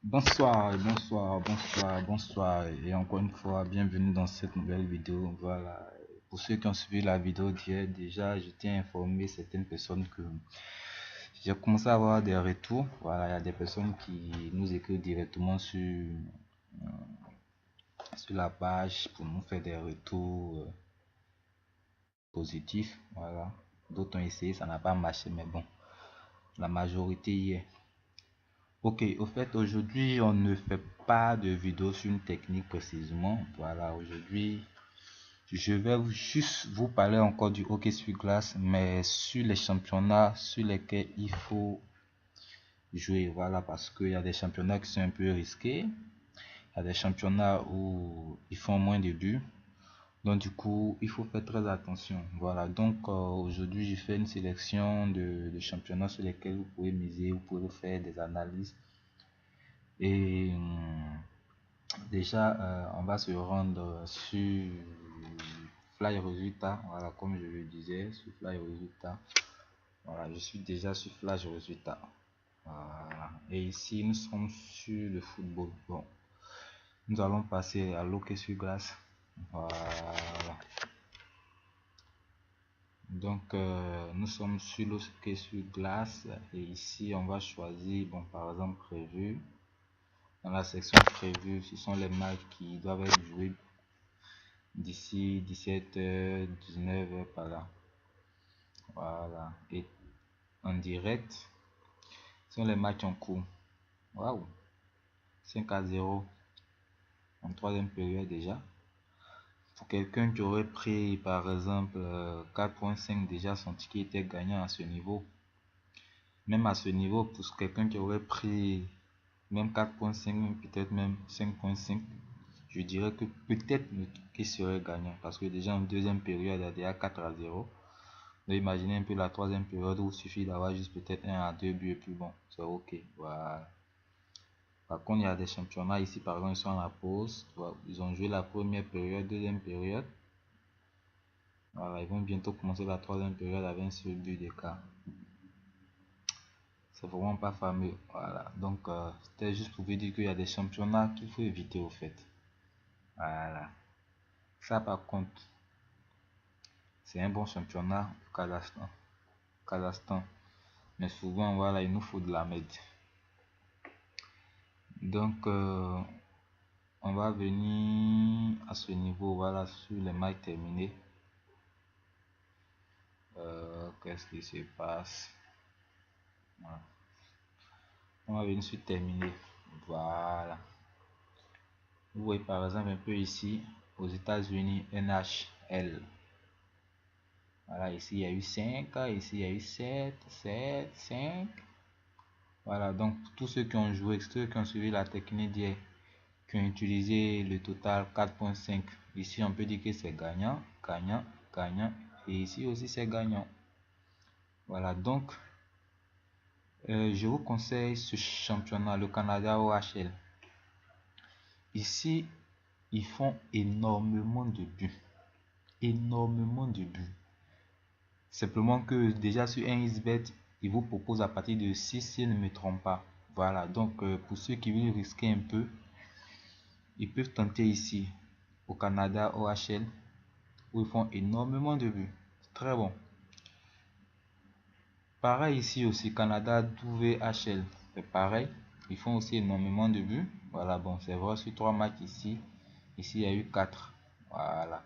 Bonsoir, bonsoir et encore une fois, bienvenue dans cette nouvelle vidéo. Voilà, pour ceux qui ont suivi la vidéo d'hier, déjà je tiens à informer certaines personnes que j'ai commencé à avoir des retours. Voilà, il y a des personnes qui nous écrivent directement sur la page pour nous faire des retours positifs. Voilà, d'autres ont essayé, ça n'a pas marché, mais bon, la majorité y est. Ok, au fait, aujourd'hui, on ne fait pas de vidéo sur une technique précisément. Voilà, aujourd'hui, je vais juste vous parler encore du hockey sur glace, mais sur les championnats sur lesquels il faut jouer. Voilà, parce qu'il y a des championnats qui sont un peu risqués. Il y a des championnats où ils font moins de buts. Donc, du coup, il faut faire très attention. Voilà, donc aujourd'hui, j'ai fait une sélection de championnats sur lesquels vous pouvez miser, vous pouvez faire des analyses. Et déjà, on va se rendre sur Fly Résultat. Voilà, comme je le disais, sur Fly Résultat. Voilà, je suis déjà sur Flash Résultat. Voilà. Et ici, nous sommes sur le football. Bon, nous allons passer à l'hockey sur glace. Voilà. Donc, nous sommes sur l'hockey sur glace. Et ici, on va choisir, bon, par exemple, prévu. Dans la section prévue, ce sont les matchs qui doivent être joués d'ici 17h, 19h par là. Voilà. Et en direct, ce sont les matchs en cours. Waouh! 5-0 en troisième période déjà. Pour quelqu'un qui aurait pris par exemple 4.5, déjà son ticket était gagnant à ce niveau. Même à ce niveau, pour quelqu'un qui aurait pris même 4.5, peut-être même 5.5, je dirais que peut-être le ticket serait gagnant. Parce que déjà en deuxième période, il y a déjà 4-0. Donc imaginez un peu la troisième période où il suffit d'avoir juste peut-être 1 à 2 buts et puis bon, c'est ok. Voilà. Par contre, il y a des championnats ici, par exemple, ils sont en la pause. Ils ont joué la première période, deuxième période. Voilà, ils vont bientôt commencer la troisième période avec un seul but d'écart. C'est vraiment pas fameux. Voilà, donc c'était juste pour vous dire qu'il y a des championnats qu'il faut éviter au fait. Voilà. Ça, par contre, c'est un bon championnat au Kazakhstan. Mais souvent, voilà, il nous faut de la merde. Donc, on va venir à ce niveau, voilà, sur les matchs terminés. Qu'est-ce qui se passe? Voilà. On va venir sur terminer. Voilà. Vous voyez par exemple un peu ici, aux États-Unis, NHL. Voilà, ici il y a eu 5, ici il y a eu 7, 7, 5. Voilà, donc tous ceux qui ont joué, ceux qui ont suivi la technique d'hier, qui ont utilisé le total 4.5, ici on peut dire que c'est gagnant, gagnant, gagnant, et ici aussi c'est gagnant. Voilà, donc je vous conseille ce championnat, le Canada OHL. Ici, ils font énormément de buts. Énormément de buts. Simplement que déjà sur un xbet, il vous propose à partir de 6 si je ne me trompe pas. Voilà, donc pour ceux qui veulent risquer un peu, ils peuvent tenter ici au Canada OHL où ils font énormément de buts. Très bon. Pareil ici aussi, Canada WHL, c'est pareil. Ils font aussi énormément de buts. Voilà, bon, c'est vrai sur 3 matchs ici. Ici, il y a eu 4. Voilà.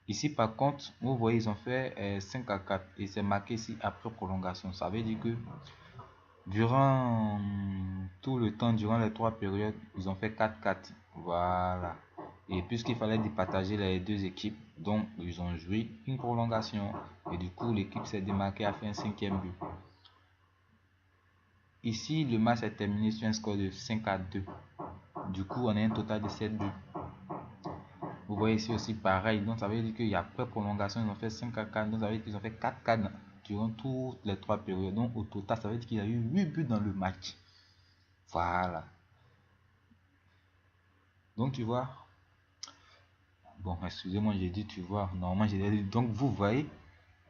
Ici, par contre, vous voyez, ils ont fait 5-4 et c'est marqué ici après prolongation. Ça veut dire que durant tout le temps, durant les 3 périodes, ils ont fait 4-4. Voilà. Et puisqu'il fallait départager les deux équipes, donc ils ont joué une prolongation. Et du coup, l'équipe s'est démarquée à faire un 5e but. Ici, le match est terminé sur un score de 5-2. Du coup, on a un total de 7 buts. Vous voyez ici aussi pareil, donc ça veut dire qu'il y a après prolongation, ils ont fait 5-4, donc ça veut dire qu'ils ont fait 4-4 durant toutes les 3 périodes. Donc au total, ça veut dire qu'il y a eu 8 buts dans le match. Voilà. Donc tu vois, bon, excusez-moi, j'ai dit tu vois, normalement j'ai dit, donc vous voyez,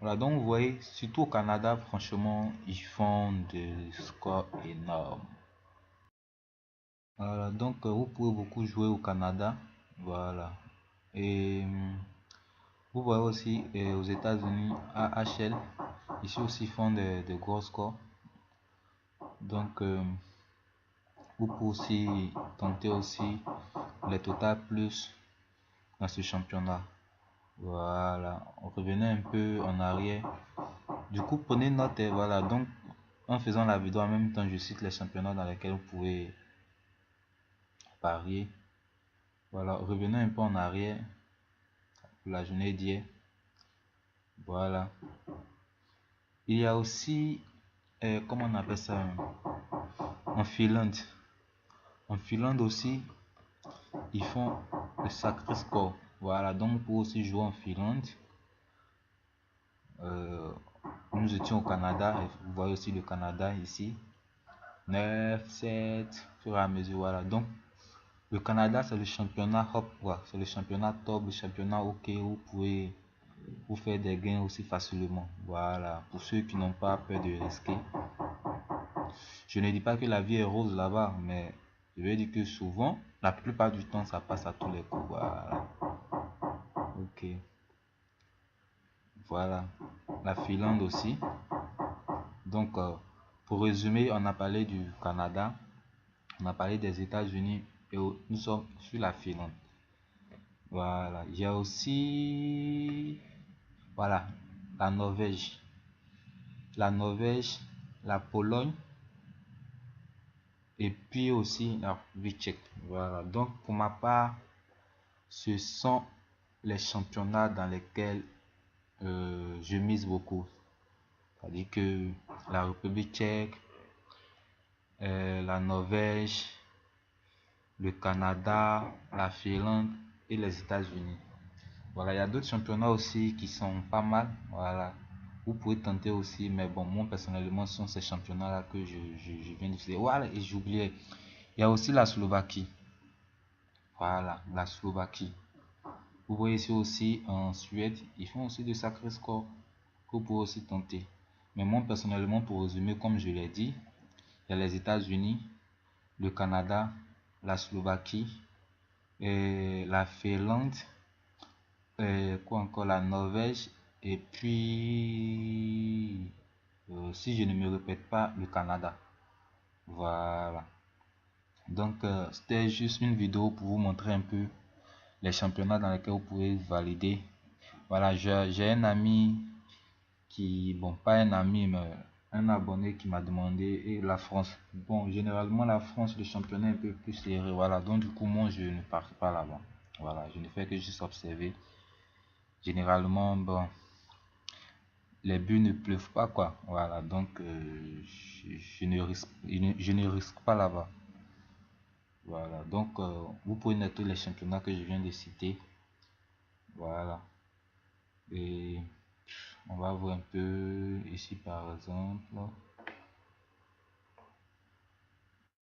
voilà, donc vous voyez, surtout au Canada, franchement, ils font des scores énormes. Voilà, donc vous pouvez beaucoup jouer au Canada. Voilà. Et vous voyez aussi aux États-Unis, AHL, ici aussi font de gros scores. Donc vous pouvez aussi tenter aussi les total plus dans ce championnat. Voilà, revenez un peu en arrière. Du coup, prenez note et voilà. Donc, en faisant la vidéo en même temps, je cite les championnats dans lesquels vous pouvez parier. Voilà, revenez un peu en arrière pour la journée d'hier. Voilà. Il y a aussi, comment on appelle ça, en Finlande. En Finlande aussi, ils font le sacré score. Voilà, donc pour aussi jouer en Finlande. Nous étions au Canada, et vous voyez aussi le Canada ici. 9, 7, au fur et à mesure, voilà. Donc, le Canada, c'est le championnat hop, voilà. C'est le championnat top, le championnat OK, où vous pouvez vous faire des gains aussi facilement. Voilà, pour ceux qui n'ont pas peur de risquer. Je ne dis pas que la vie est rose là-bas, mais je veux dire que souvent, la plupart du temps, ça passe à tous les coups. Voilà. OK. Voilà. La Finlande aussi. Donc, pour résumer, on a parlé du Canada, on a parlé des États-Unis et nous sommes sur la Finlande. Voilà. Il y a aussi, voilà, la Norvège. La Norvège, la Pologne et puis aussi la République tchèque. Voilà. Donc, pour ma part, ce sont les championnats dans lesquels je mise beaucoup. C'est-à-dire que la République tchèque, la Norvège, le Canada, la Finlande et les États-Unis. Voilà, il y a d'autres championnats aussi qui sont pas mal. Voilà, vous pouvez tenter aussi, mais bon, moi personnellement, ce sont ces championnats-là que je viens de dire. Voilà, et j'oubliais, il y a aussi la Slovaquie. Voilà, la Slovaquie. Vous voyez ici aussi en Suède, ils font aussi de sacrés scores que vous pouvez aussi tenter. Mais moi personnellement, pour résumer, comme je l'ai dit, il y a les États-Unis, le Canada, la Slovaquie, et la Finlande, quoi encore, la Norvège, et puis, si je ne me répète pas, le Canada. Voilà. Donc, c'était juste une vidéo pour vous montrer un peu les championnats dans lesquels vous pouvez valider. Voilà, j'ai un ami qui, bon, pas un ami, mais un abonné qui m'a demandé, et la France. Bon, généralement, la France, le championnat est un peu plus serré. Voilà, donc du coup, moi, je ne pars pas là-bas. Voilà, je ne fais que juste observer. Généralement, bon, les buts ne pleuvent pas, quoi. Voilà, donc je ne risque pas là-bas. Voilà, donc vous pouvez noter les championnats que je viens de citer. Voilà. Et on va voir un peu ici par exemple.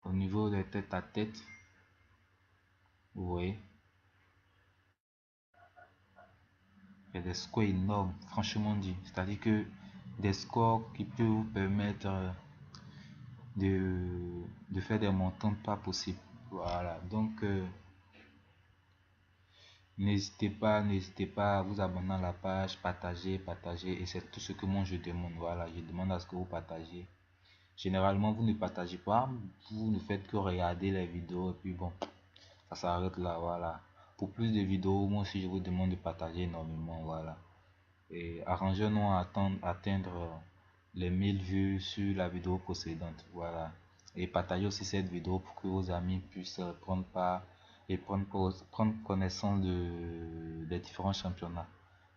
Au niveau des têtes à tête, vous voyez, il y a des scores énormes, franchement dit. C'est-à-dire que des scores qui peuvent vous permettre de faire des montants pas possibles. Voilà, donc n'hésitez pas à vous abonner à la page, partager, et c'est tout ce que moi je demande. Voilà, je demande à ce que vous partagez. Généralement, vous ne partagez pas, vous ne faites que regarder les vidéos et puis bon, ça s'arrête là. Voilà, pour plus de vidéos, moi aussi je vous demande de partager énormément. Voilà, et arrangez-nous à atteindre les 1000 vues sur la vidéo précédente. Voilà, et partagez aussi cette vidéo pour que vos amis puissent prendre part et prendre connaissance des différents championnats.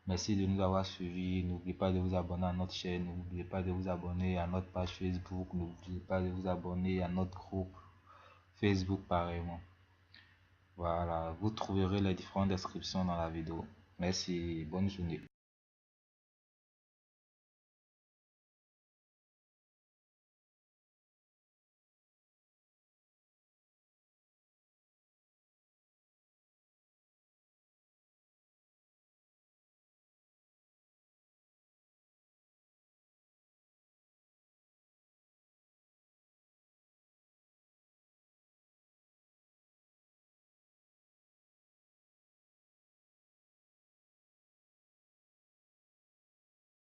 Merci de nous avoir suivis. N'oubliez pas de vous abonner à notre chaîne. N'oubliez pas de vous abonner à notre page Facebook. N'oubliez pas de vous abonner à notre groupe Facebook pareillement. Voilà, vous trouverez les différentes descriptions dans la vidéo. Merci, bonne journée.